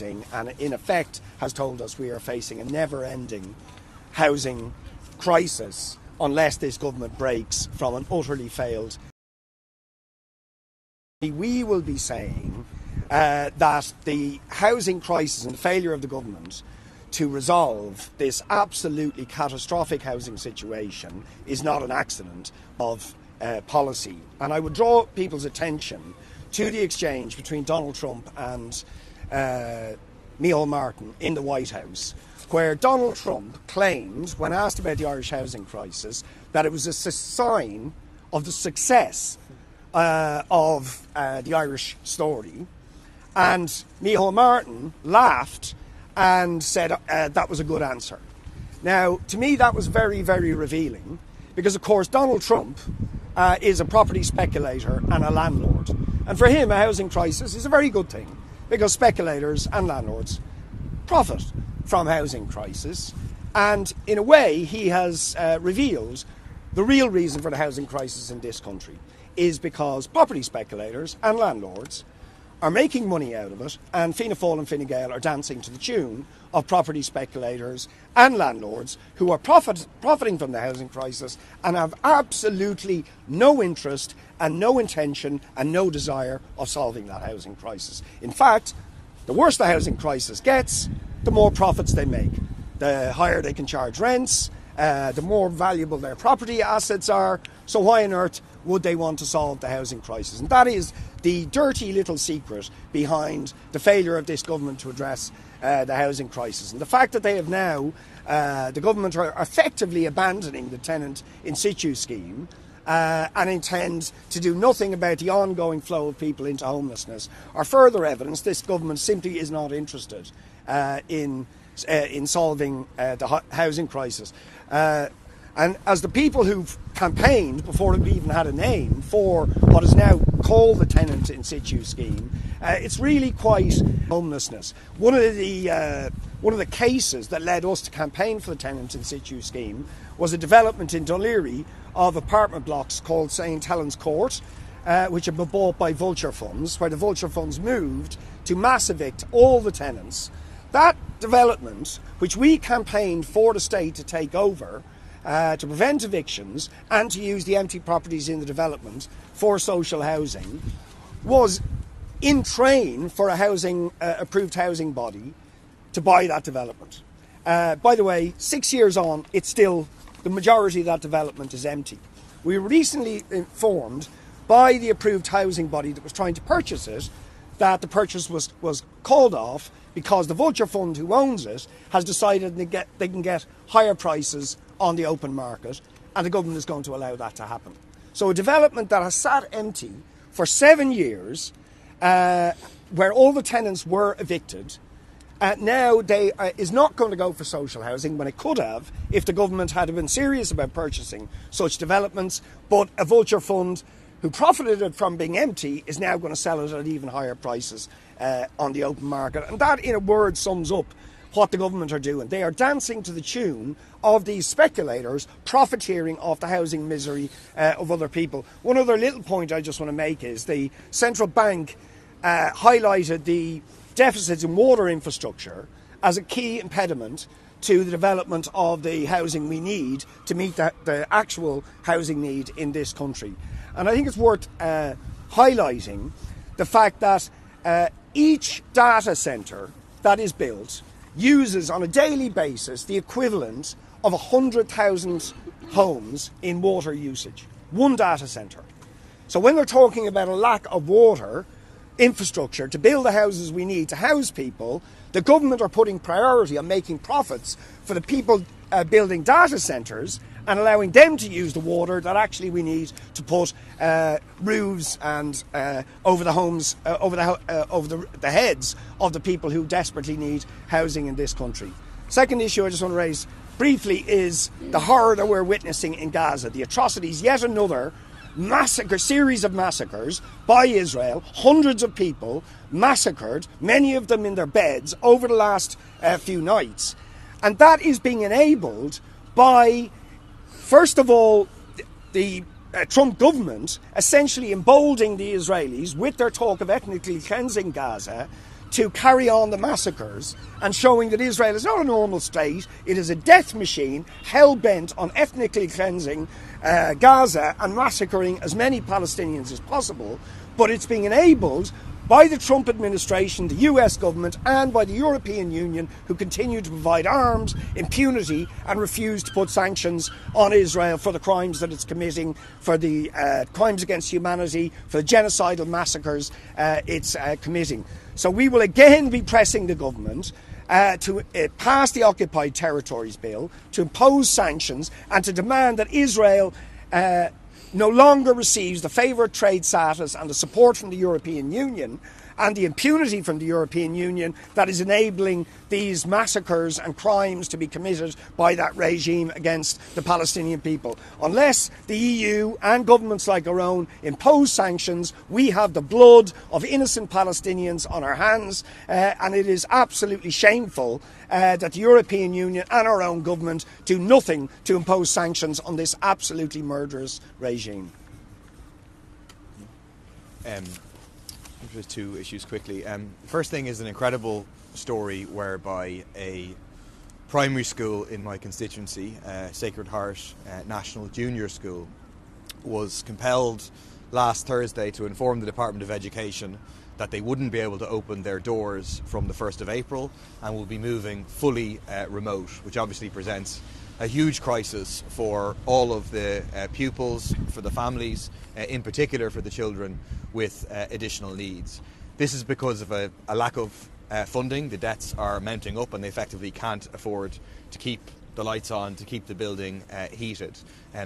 and in effect has told us we are facing a never-ending housing crisis unless this government breaks from an utterly failed. We will be saying that the housing crisis and the failure of the government to resolve this absolutely catastrophic housing situation is not an accident of policy. And I would draw people's attention to the exchange between Donald Trump and Micheál Martin in the White House, where Donald Trump claimed, when asked about the Irish housing crisis, that it was a sign of the success of the Irish story. And Micheál Martin laughed and said that was a good answer. Now, to me, that was very, very revealing, because, of course, Donald Trump is a property speculator and a landlord. And for him, a housing crisis is a very good thing, because speculators and landlords profit from housing crisis. And in a way, he has revealed the real reason for the housing crisis in this country is because property speculators and landlords are making money out of it, and Fianna Fáil and Fine Gael are dancing to the tune of property speculators and landlords who are profiting from the housing crisis and have absolutely no interest and no intention and no desire of solving that housing crisis. In fact, the worse the housing crisis gets, the more profits they make. The higher they can charge rents, the more valuable their property assets are. So why on earth would they want to solve the housing crisis? And that is the dirty little secret behind the failure of this government to address the housing crisis. And the fact that they have now, the government are effectively abandoning the tenant in situ scheme and intend to do nothing about the ongoing flow of people into homelessness are further evidence this government simply is not interested in solving the housing crisis. And as the people who've campaigned before we even had a name for what is now called the tenant in situ scheme, it's really quite homelessness. One of the cases that led us to campaign for the tenant in situ scheme was a development in Dunleary of apartment blocks called St Helens Court, which had been bought by vulture funds, where the vulture funds moved to mass evict all the tenants. That development, which we campaigned for the state to take over, to prevent evictions and to use the empty properties in the development for social housing, was in train for a approved housing body to buy that development. By the way, 6 years on, it's still, the majority of that development is empty. We were recently informed by the approved housing body that was trying to purchase it that the purchase was called off because the vulture fund who owns it has decided they can get higher prices on the open market, and the government is going to allow that to happen. So a development that has sat empty for 7 years, where all the tenants were evicted, now is not going to go for social housing when it could have if the government had been serious about purchasing such developments, but a vulture fund who profited from being empty is now going to sell it at even higher prices on the open market. And that, in a word, sums up what the government are doing. They are dancing to the tune of these speculators profiteering off the housing misery of other people. One other little point I just want to make is the central bank highlighted the deficits in water infrastructure as a key impediment to the development of the housing we need to meet the actual housing need in this country. And I think it's worth highlighting the fact that each data centre that is built uses on a daily basis the equivalent of 100,000 homes in water usage. One data centre. So when they're talking about a lack of water infrastructure to build the houses we need to house people, the government are putting priority on making profits for the people building data centres and allowing them to use the water that actually we need to put roofs and over the homes, over the heads of the people who desperately need housing in this country. Second issue I just want to raise briefly is the horror that we're witnessing in Gaza, the atrocities, yet another series of massacres by Israel, hundreds of people massacred, many of them in their beds, over the last few nights. And that is being enabled by, first of all, the Trump government essentially emboldening the Israelis with their talk of ethnically cleansing Gaza to carry on the massacres and showing that Israel is not a normal state. It is a death machine hell-bent on ethnically cleansing Gaza and massacring as many Palestinians as possible, but it's being enabled by the Trump administration, the US government, and by the European Union, who continue to provide arms, impunity, and refuse to put sanctions on Israel for the crimes that it's committing, for the crimes against humanity, for the genocidal massacres it's committing. So we will again be pressing the government to pass the Occupied Territories Bill, to impose sanctions, and to demand that Israel no longer receives the favoured trade status and the support from the European Union and the impunity from the European Union that is enabling these massacres and crimes to be committed by that regime against the Palestinian people. Unless the EU and governments like our own impose sanctions, we have the blood of innocent Palestinians on our hands, and it is absolutely shameful that the European Union and our own government do nothing to impose sanctions on this absolutely murderous regime. Just two issues quickly. First thing is an incredible story whereby a primary school in my constituency, Sacred Heart National Junior School, was compelled last Thursday to inform the Department of Education that they wouldn't be able to open their doors from the 1st of April and will be moving fully remote, which obviously presents a huge crisis for all of the pupils, for the families, in particular for the children with additional needs. This is because of a lack of funding. The debts are mounting up and they effectively can't afford to keep the lights on, to keep the building heated.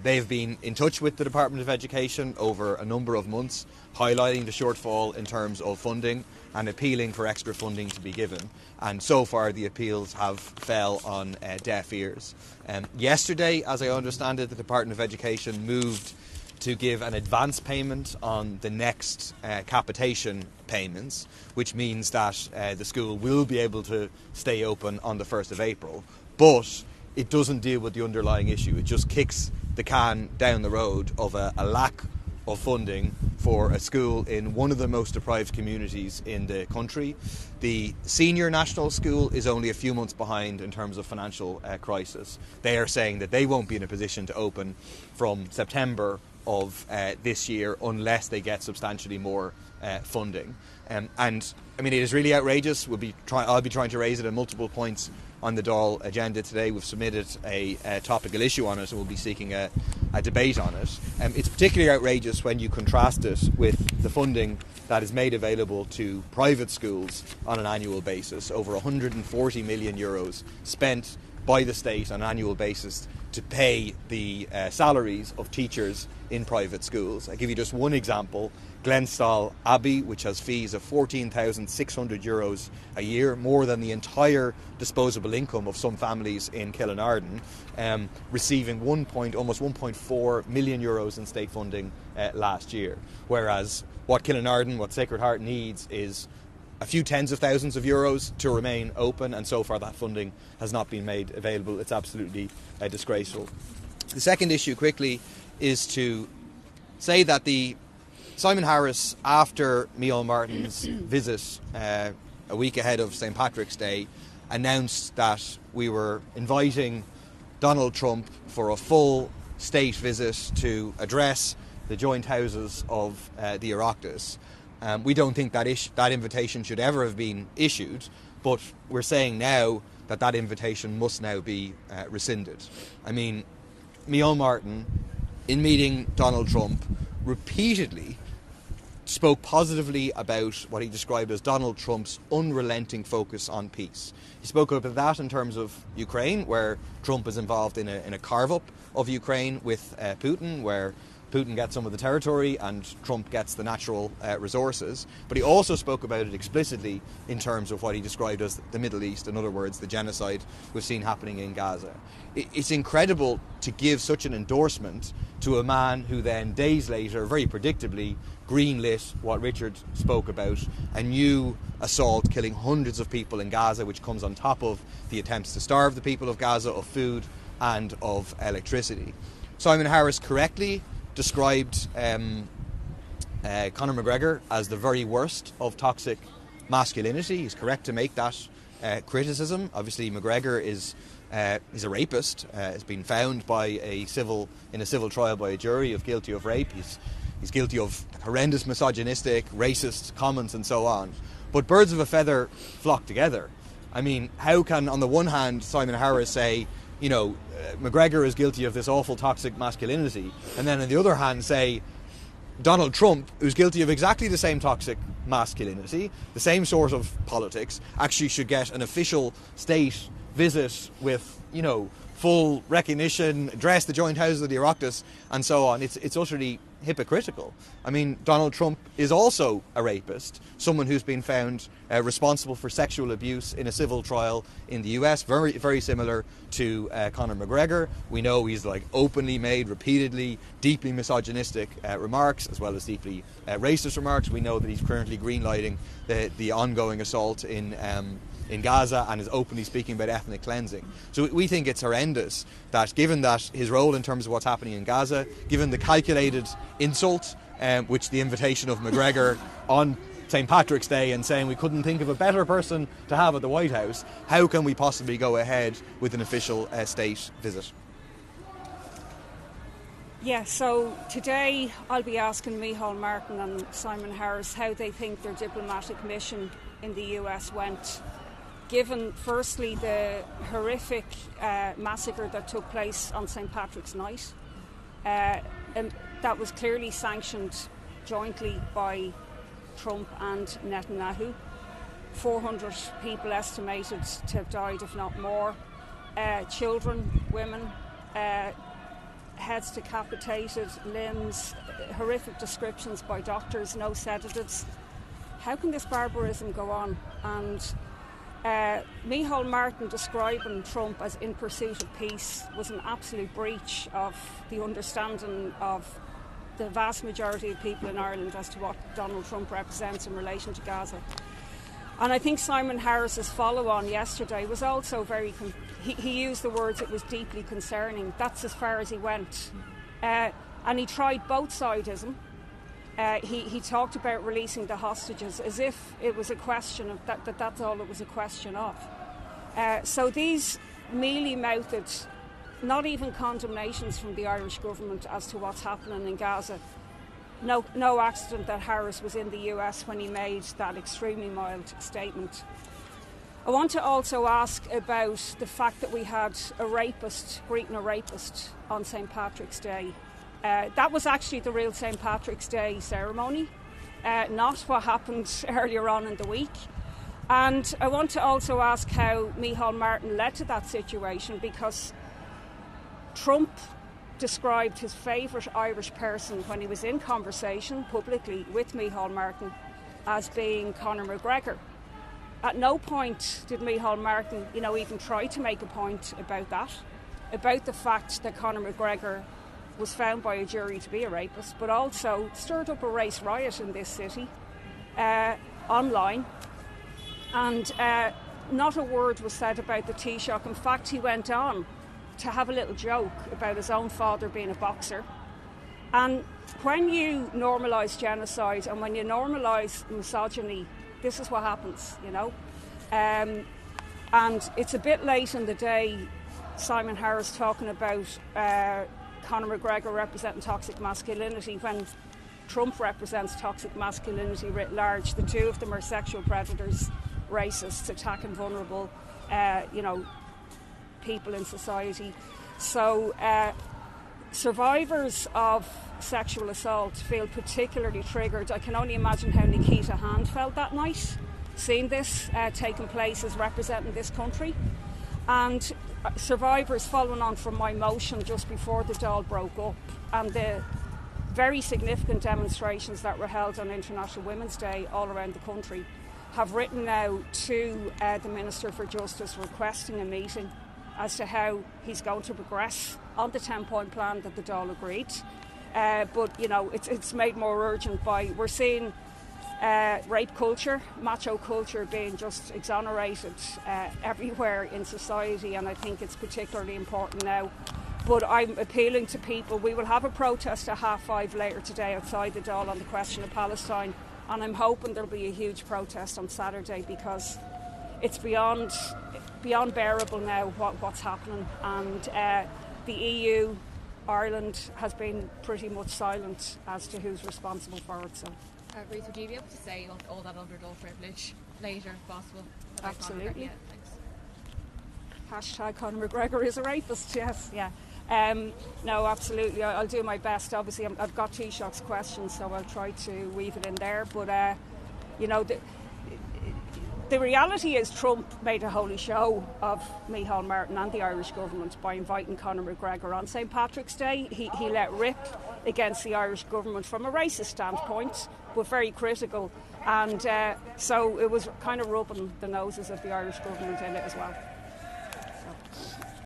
They've been in touch with the Department of Education over a number of months, highlighting the shortfall in terms of funding and appealing for extra funding to be given. And so far the appeals have fell on deaf ears. Yesterday, as I understand it, the Department of Education moved to give an advance payment on the next capitation payments, which means that the school will be able to stay open on the 1st of April. But it doesn't deal with the underlying issue. It just kicks the can down the road of a lack of funding for a school in one of the most deprived communities in the country. The senior national school is only a few months behind in terms of financial crisis. They are saying that they won't be in a position to open from September of this year unless they get substantially more funding. And I mean, it is really outrageous. I'll be trying to raise it at multiple points on the Dáil agenda today. We've submitted a topical issue on it and we'll be seeking a debate on it. It's particularly outrageous when you contrast it with the funding that is made available to private schools on an annual basis. Over 140 million euros spent by the state on an annual basis to pay the salaries of teachers in private schools. I'll give you just one example. Glenstall Abbey, which has fees of 14,600 euros a year, more than the entire disposable income of some families in Killinarden, receiving almost 1.4 million euros in state funding last year. Whereas what Sacred Heart needs is a few tens of thousands of euros to remain open, and so far that funding has not been made available. It's absolutely disgraceful. The second issue, quickly, is to say that Simon Harris, after Micheál Martin's visit a week ahead of St. Patrick's Day, announced that we were inviting Donald Trump for a full state visit to address the joint houses of the Oireachtas. We don't think that invitation should ever have been issued, but we're saying now that invitation must now be rescinded. I mean, Micheál Martin, in meeting Donald Trump, repeatedly spoke positively about what he described as Donald Trump's unrelenting focus on peace. He spoke about that in terms of Ukraine, where Trump is involved in a carve-up of Ukraine with Putin, where Putin gets some of the territory and Trump gets the natural resources. But he also spoke about it explicitly in terms of what he described as the Middle East, in other words, the genocide we've seen happening in Gaza. It's incredible to give such an endorsement to a man who then, days later, very predictably, greenlit what Richard spoke about, a new assault killing hundreds of people in Gaza, which comes on top of the attempts to starve the people of Gaza of food and of electricity. Simon Harris correctly described Conor McGregor as the very worst of toxic masculinity. He's correct to make that criticism. Obviously, McGregor is a rapist. Has been found in a civil trial by a jury of guilty of rape. He's guilty of horrendous misogynistic, racist comments and so on. But birds of a feather flock together. I mean, how can, on the one hand, Simon Harris say, McGregor is guilty of this awful toxic masculinity, and then on the other hand say Donald Trump, who's guilty of exactly the same toxic masculinity, the same sort of politics, actually should get an official state visit with, full recognition, address the joint houses of the Oireachtas and so on. It's utterly hypocritical. I mean, Donald Trump is also a rapist, someone who's been found responsible for sexual abuse in a civil trial in the US, very, very similar to Conor McGregor. We know he's openly made repeatedly deeply misogynistic remarks, as well as deeply racist remarks. We know that he's currently greenlighting the ongoing assault in Gaza and is openly speaking about ethnic cleansing. So we think it's horrendous that, given that his role in terms of what's happening in Gaza, given the calculated insult, which the invitation of McGregor on St. Patrick's Day and saying we couldn't think of a better person to have at the White House, how can we possibly go ahead with an official state visit? Yeah, so today I'll be asking Micheál Martin and Simon Harris how they think their diplomatic mission in the US went, given firstly the horrific massacre that took place on St. Patrick's night. And that was clearly sanctioned jointly by Trump and Netanyahu. 400 people estimated to have died, if not more. Children, women, heads decapitated, limbs, horrific descriptions by doctors, no sedatives. How can this barbarism go on? And Micheál Martin describing Trump as in pursuit of peace was an absolute breach of the understanding of the vast majority of people in Ireland as to what Donald Trump represents in relation to Gaza. And I think Simon Harris's follow-on yesterday was also he used the words, it was deeply concerning. That's as far as he went. And he tried both-sidism. He talked about releasing the hostages as if it was a question of that's all it was a question of. So these mealy-mouthed, not even condemnations from the Irish government as to what's happening in Gaza. No accident that Harris was in the US when he made that extremely mild statement. I want to also ask about the fact that we had a rapist greeting a rapist on St. Patrick's Day. That was actually the real St. Patrick's Day ceremony, not what happened earlier on in the week. And I want to also ask how Micheál Martin led to that situation, because Trump described his favourite Irish person when he was in conversation publicly with Micheál Martin as being Conor McGregor. At no point did Micheál Martin, even try to make a point about that, about the fact that Conor McGregor was found by a jury to be a rapist, but also stirred up a race riot in this city, online. And not a word was said about the Taoiseach. In fact, he went on to have a little joke about his own father being a boxer. And when you normalise genocide and when you normalise misogyny, this is what happens, And it's a bit late in the day, Simon Harris talking about Conor McGregor representing toxic masculinity when Trump represents toxic masculinity writ large. The two of them are sexual predators, racists, attacking vulnerable, people in society. So survivors of sexual assault feel particularly triggered. I can only imagine how Nikita Hand felt that night, seeing this taking place as representing this country. And survivors, following on from my motion just before the Dáil broke up and the very significant demonstrations that were held on International Women's Day all around the country, have written now to the Minister for Justice requesting a meeting as to how he's going to progress on the 10-point plan that the Dáil agreed. But, it's made more urgent by, we're seeing rape culture, macho culture being just exonerated everywhere in society, and I think it's particularly important now. But I'm appealing to people. We will have a protest at 5:30 later today outside the Dáil on the question of Palestine. And I'm hoping there'll be a huge protest on Saturday, because it's beyond bearable now what's happening. And the EU, Ireland, has been pretty much silent as to who's responsible for it. So, Ruth, would you be able to say all that underdog privilege later, if possible? Absolutely. Yeah, thanks. Hashtag Conor McGregor is a rapist, yes, yeah. No, absolutely, I'll do my best. Obviously, I've got Taoiseach's questions, so I'll try to weave it in there. But, you know, the reality is Trump made a holy show of Micheál Martin and the Irish government by inviting Conor McGregor on St Patrick's Day. He let rip against the Irish government from a racist standpoint, but very critical. And so it was kind of rubbing the noses of the Irish government in it as well.